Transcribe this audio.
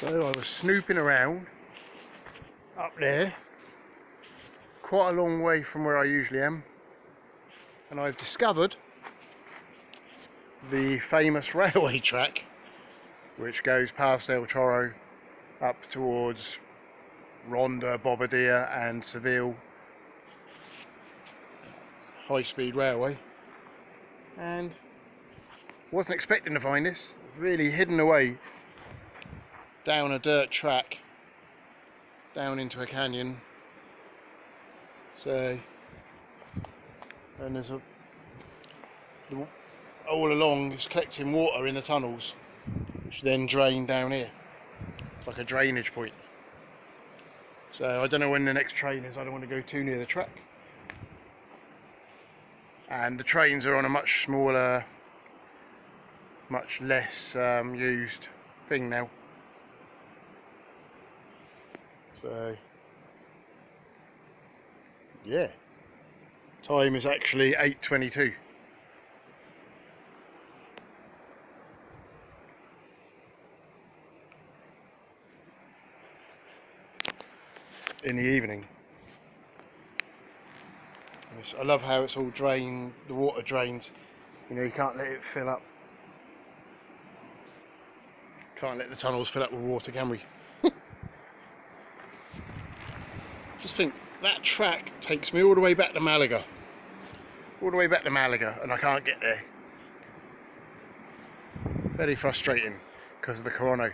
So I was snooping around up there, quite a long way from where I usually am, and I've discovered the famous railway track which goes past El Chorro up towards Ronda, Bobadilla and Seville. High-speed railway, and wasn't expecting to find this. Really hidden away down a dirt track down into a canyon. So, and there's all along it's collecting water in the tunnels, which then drain down here. It's like a drainage point. So I don't know when the next train is. I don't want to go too near the track. And the trains are on a much smaller, much less used thing now. So yeah, time is actually 8:22 in the evening. I love how it's all drained, the water drains, you know, you can't let it fill up. Can't let the tunnels fill up with water, can we? Just think, that track takes me all the way back to Malaga. All the way back to Malaga, and I can't get there. Very frustrating because of the Corona.